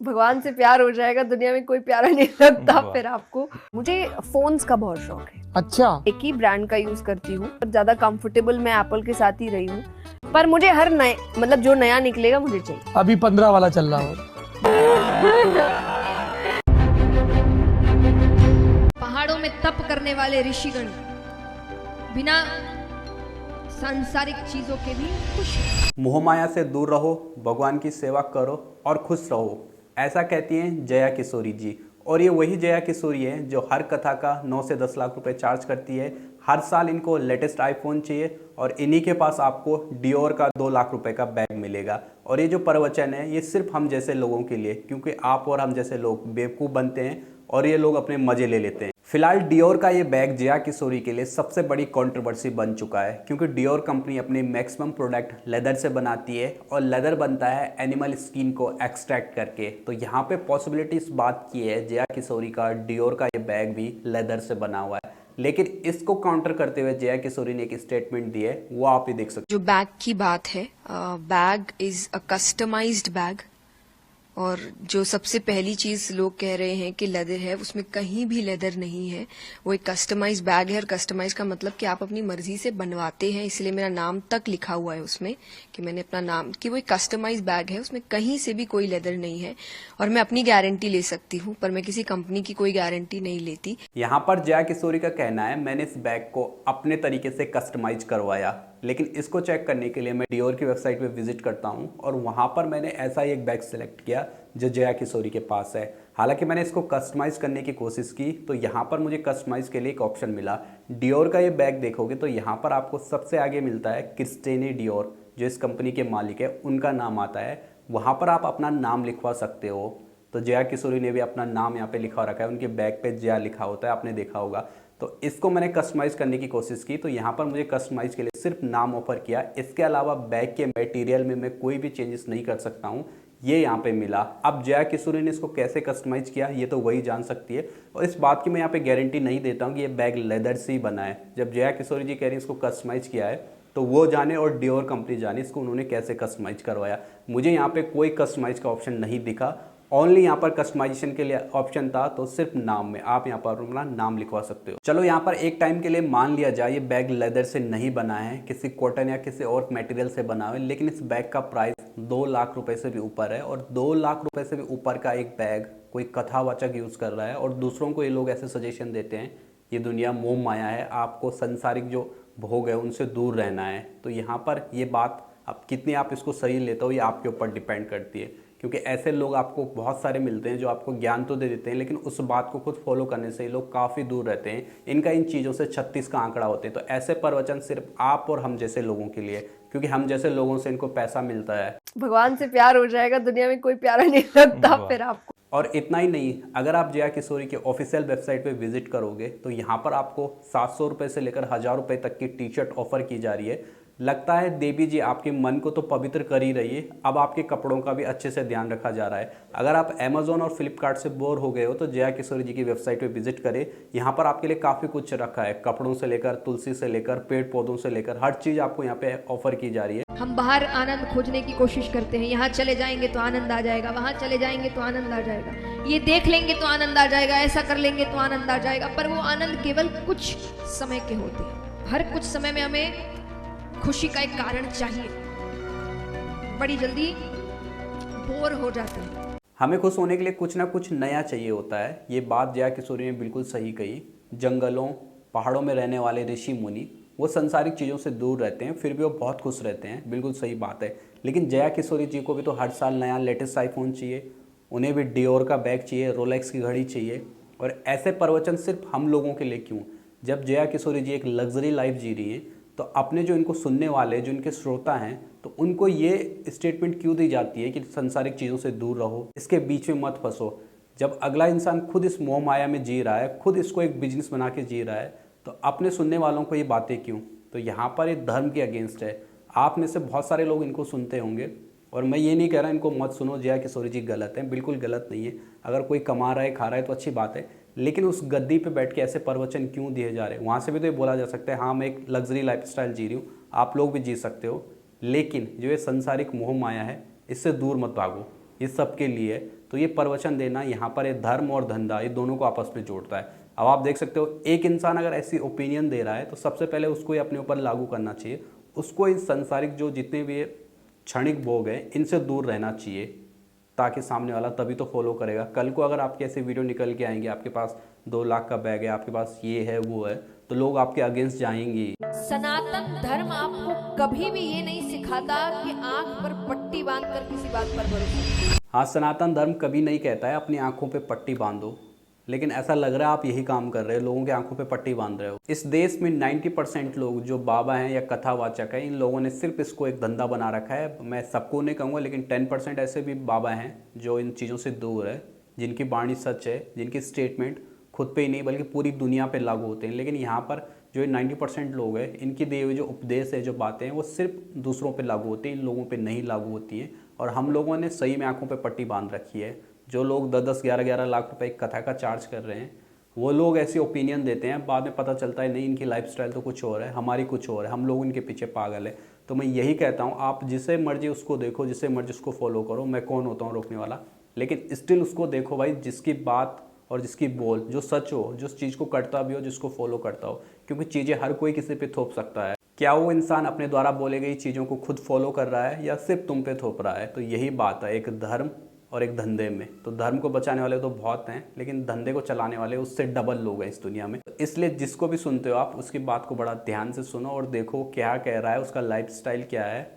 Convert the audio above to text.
भगवान से प्यार हो जाएगा, दुनिया में कोई प्यारा नहीं लगता वाह। फिर आपको। मुझे फोन्स का बहुत शौक है। अच्छा, एक ही ब्रांड का यूज करती हूँ, ज्यादा कंफर्टेबल मैं एप्पल के साथ ही रही हूँ, पर मुझे हर नए मतलब जो नया निकलेगा मुझे चाहिए। अभी 15 वाला चल रहा हो। पहाड़ों में तप करने वाले ऋषिगण बिना सांसारिक चीजों के भी खुश हैं। मोह माया से दूर रहो, भगवान की सेवा करो और खुश रहो, ऐसा कहती हैं जया किशोरी जी। और ये वही जया किशोरी है जो हर कथा का 9 से 10 लाख रुपए चार्ज करती है। हर साल इनको लेटेस्ट आईफोन चाहिए और इन्हीं के पास आपको डियोर का 2 लाख रुपए का बैग मिलेगा। और ये जो प्रवचन है ये सिर्फ हम जैसे लोगों के लिए, क्योंकि आप और हम जैसे लोग बेवकूफ़ बनते हैं और ये लोग अपने मजे ले लेते हैं। फिलहाल डियोर का ये बैग जया किशोरी के लिए सबसे बड़ी कंट्रोवर्सी बन चुका है, क्योंकि डियोर कंपनी अपनी मैक्सिमम प्रोडक्ट लेदर से बनाती है और लेदर बनता है एनिमल स्किन को एक्सट्रैक्ट करके। तो यहाँ पे पॉसिबिलिटी इस बात की है जया किशोरी का डियोर का ये बैग भी लेदर से बना हुआ है। लेकिन इसको काउंटर करते हुए जया किशोरी ने एक स्टेटमेंट दी है, वो आप भी देख सकते जो बैग की बात है, bag is a customized bag. और जो सबसे पहली चीज लोग कह रहे हैं कि लेदर है, उसमें कहीं भी लेदर नहीं है। वो एक कस्टमाइज बैग है। और कस्टमाइज का मतलब कि आप अपनी मर्जी से बनवाते हैं, इसलिए मेरा नाम तक लिखा हुआ है उसमें कि मैंने अपना नाम, कि वो एक कस्टमाइज बैग है, उसमें कहीं से भी कोई लेदर नहीं है। और मैं अपनी गारंटी ले सकती हूँ, पर मैं किसी कंपनी की कोई गारंटी नहीं लेती। यहाँ पर जया किशोरी का कहना है मैंने इस बैग को अपने तरीके से कस्टमाइज करवाया। लेकिन इसको चेक करने के लिए मैं डियोर की वेबसाइट पे विजिट करता हूँ और वहाँ पर मैंने ऐसा ही एक बैग सेलेक्ट किया जो जया किशोरी के पास है। हालांकि मैंने इसको कस्टमाइज करने की कोशिश की तो यहाँ पर मुझे कस्टमाइज के लिए एक ऑप्शन मिला। डियोर का ये बैग देखोगे तो यहाँ पर आपको सबसे आगे मिलता है क्रिस्टेने डियोर, जो इस कंपनी के मालिक है, उनका नाम आता है। वहाँ पर आप अपना नाम लिखवा सकते हो। तो जया किशोरी ने भी अपना नाम यहाँ पे लिखा रखा है, उनके बैग पे जया लिखा होता है, आपने देखा होगा। तो इसको मैंने कस्टमाइज़ करने की कोशिश की तो यहाँ पर मुझे कस्टमाइज़ के लिए सिर्फ नाम ऑफर किया। इसके अलावा बैग के मटेरियल में मैं कोई भी चेंजेस नहीं कर सकता हूँ, ये यहाँ पे मिला। अब जया किशोरी ने इसको कैसे कस्टमाइज़ किया ये तो वही जान सकती है। और इस बात की मैं यहाँ पे गारंटी नहीं देता हूँ कि ये बैग लेदर से ही बना है। जब जया किशोरी जी कह रही है इसको कस्टमाइज़ किया है तो वो जाने और डियोर कंपनी जाने इसको उन्होंने कैसे कस्टमाइज़ करवाया। मुझे यहाँ पे कोई कस्टमाइज़ का ऑप्शन नहीं दिखा। ओनली यहाँ पर कस्टमाइजेशन के लिए ऑप्शन था, तो सिर्फ नाम में आप यहाँ पर अपना नाम लिखवा सकते हो। चलो यहाँ पर एक टाइम के लिए मान लिया जाए ये बैग लेदर से नहीं बना है, किसी कॉटन या किसी और मटेरियल से बना है, लेकिन इस बैग का प्राइस 2 लाख रुपए से भी ऊपर है। और 2 लाख रुपए से भी ऊपर का एक बैग कोई कथावाचक यूज़ कर रहा है और दूसरों को ये लोग ऐसे सजेशन देते हैं ये दुनिया मोह माया है, आपको संसारिक जो भोग है उनसे दूर रहना है। तो यहाँ पर ये बात अब कितनी आप इसको सही लेते हो ये आपके ऊपर डिपेंड करती है, क्योंकि ऐसे लोग आपको बहुत सारे मिलते हैं जो आपको ज्ञान तो दे देते हैं लेकिन उस बात को खुद फॉलो करने से ये लोग काफ़ी दूर रहते हैं। इनका इन चीज़ों से 36 का आंकड़ा होते हैं। तो ऐसे प्रवचन सिर्फ आप और हम जैसे लोगों के लिए, क्योंकि हम जैसे लोगों से इनको पैसा मिलता है। भगवान से प्यार हो जाएगा, दुनिया में कोई प्यारा नहीं लगता फिर आपको। और इतना ही नहीं, अगर आप जया किशोरी के ऑफिशियल वेबसाइट पे विजिट करोगे तो यहाँ पर आपको 700 रुपये से लेकर 1000 रुपये तक की टी शर्ट ऑफर की जा रही है। लगता है देवी जी आपके मन को तो पवित्र कर ही रही है, अब आपके कपड़ों का भी अच्छे से ध्यान रखा जा रहा है। अगर आप अमेजोन और फ्लिपकार्ट से बोर हो गए हो तो जया किशोरी जी की वेबसाइट पे विजिट करें। यहाँ पर आपके लिए काफ़ी कुछ रखा है, कपड़ों से लेकर, तुलसी से लेकर, पेड़ पौधों से लेकर, हर चीज़ आपको यहाँ पे ऑफर की जा रही है। हम बाहर आनंद खोजने की कोशिश करते हैं, यहाँ चले जाएंगे तो आनंद आ जाएगा, वहां चले जाएंगे तो आनंद आ जाएगा, ये देख लेंगे तो आनंद आ जाएगा, ऐसा कर लेंगे तो आनंद आ जाएगा। पर वो आनंद केवल कुछ समय के होते हैं। हर कुछ समय में हमें खुशी का एक कारण चाहिए, बड़ी जल्दी बोर हो जाते हैं। हमें खुश होने के लिए कुछ ना कुछ नया चाहिए होता है। ये बात जया किशोरी ने बिल्कुल सही कही। जंगलों पहाड़ों में रहने वाले ऋषि मुनि वो संसारिक चीज़ों से दूर रहते हैं, फिर भी वो बहुत खुश रहते हैं, बिल्कुल सही बात है। लेकिन जया किशोरी जी को भी तो हर साल नया लेटेस्ट आईफोन चाहिए, उन्हें भी डियोर का बैग चाहिए, रोलेक्स की घड़ी चाहिए। और ऐसे प्रवचन सिर्फ हम लोगों के लिए क्यों? जब जया किशोरी जी एक लग्जरी लाइफ जी रही है तो अपने जो इनको सुनने वाले, जो इनके श्रोता हैं, तो उनको ये स्टेटमेंट क्यों दी जाती है कि संसारिक चीज़ों से दूर रहो, इसके बीच में मत फंसो। जब अगला इंसान खुद इस मोह माया में जी रहा है, खुद इसको एक बिजनेस बना के जी रहा है, तो अपने सुनने वालों को ये बातें क्यों? तो यहाँ पर ये धर्म के अगेंस्ट है। आप में से बहुत सारे लोग इनको सुनते होंगे और मैं ये नहीं कह रहा इनको मत सुनो, जया किशोरी जी गलत है, बिल्कुल गलत नहीं है। अगर कोई कमा रहा है, खा रहा है तो अच्छी बात है, लेकिन उस गद्दी पे बैठ के ऐसे प्रवचन क्यों दिए जा रहे हैं? वहाँ से भी तो ये बोला जा सकता है हाँ मैं एक लग्जरी लाइफस्टाइल जी रही हूँ, आप लोग भी जी सकते हो। लेकिन जो ये संसारिक मोह माया है इससे दूर मत भागो, ये सबके लिए है। तो ये प्रवचन देना यहाँ पर ये धर्म और धंधा ये दोनों को आपस में जोड़ता है। अब आप देख सकते हो एक इंसान अगर ऐसी ओपिनियन दे रहा है तो सबसे पहले उसको ये अपने ऊपर लागू करना चाहिए, उसको इन संसारिक जो जितने भी क्षणिक भोग हैं इनसे दूर रहना चाहिए, ताकि सामने वाला तभी तो फॉलो करेगा। कल को अगर आपके ऐसे वीडियो निकल के आएंगे, आपके पास 2 लाख का बैग है, आपके पास ये है वो है, तो लोग आपके अगेंस्ट जाएंगे। सनातन धर्म आपको कभी भी ये नहीं सिखाता कि आंख पर पट्टी बांधकर किसी बात पर भरोसा। हाँ, सनातन धर्म कभी नहीं कहता है अपनी आंखों पे पट्टी बांधो, लेकिन ऐसा लग रहा है आप यही काम कर रहे हो, लोगों के आंखों पे पट्टी बांध रहे हो। इस देश में 90% लोग जो बाबा हैं या कथावाचक हैं, इन लोगों ने सिर्फ इसको एक धंधा बना रखा है। मैं सबको नहीं कहूँगा, लेकिन 10% ऐसे भी बाबा हैं जो इन चीज़ों से दूर है, जिनकी वाणी सच है, जिनकी स्टेटमेंट खुद पे ही नहीं बल्कि पूरी दुनिया पे लागू होते हैं। लेकिन यहाँ पर जो 90% लोग हैं, इनकी दिए हुए जो उपदेश है, जो बातें हैं, वो सिर्फ दूसरों पे लागू होती हैं, इन लोगों पे नहीं लागू होती हैं। और हम लोगों ने सही में आंखों पे पट्टी बांध रखी है। जो लोग 10-10, 11-11 लाख रुपए एक कथा का चार्ज कर रहे हैं, वो लोग ऐसी ओपिनियन देते हैं, बाद में पता चलता है नहीं इनकी लाइफस्टाइल तो कुछ और है, हमारी कुछ और है, हम लोग इनके पीछे पागल है। तो मैं यही कहता हूँ, आप जिसे मर्जी उसको देखो, जिसे मर्जी उसको फॉलो करो, मैं कौन होता हूँ रोकने वाला। लेकिन स्टिल उसको देखो भाई जिसकी बात और जिसकी बोल जो सच हो, जो चीज़ को करता भी हो, जिसको फॉलो करता हो, क्योंकि चीज़ें हर कोई किसी पे थोप सकता है। क्या वो इंसान अपने द्वारा बोले गई चीज़ों को खुद फॉलो कर रहा है या सिर्फ तुम पे थोप रहा है? तो यही बात है एक धर्म और एक धंधे में। तो धर्म को बचाने वाले तो बहुत हैं, लेकिन धंधे को चलाने वाले उससे डबल लोग हैं इस दुनिया में। तो इसलिए जिसको भी सुनते हो आप, उसकी बात को बड़ा ध्यान से सुनो और देखो क्या कह रहा है, उसका लाइफस्टाइल क्या है।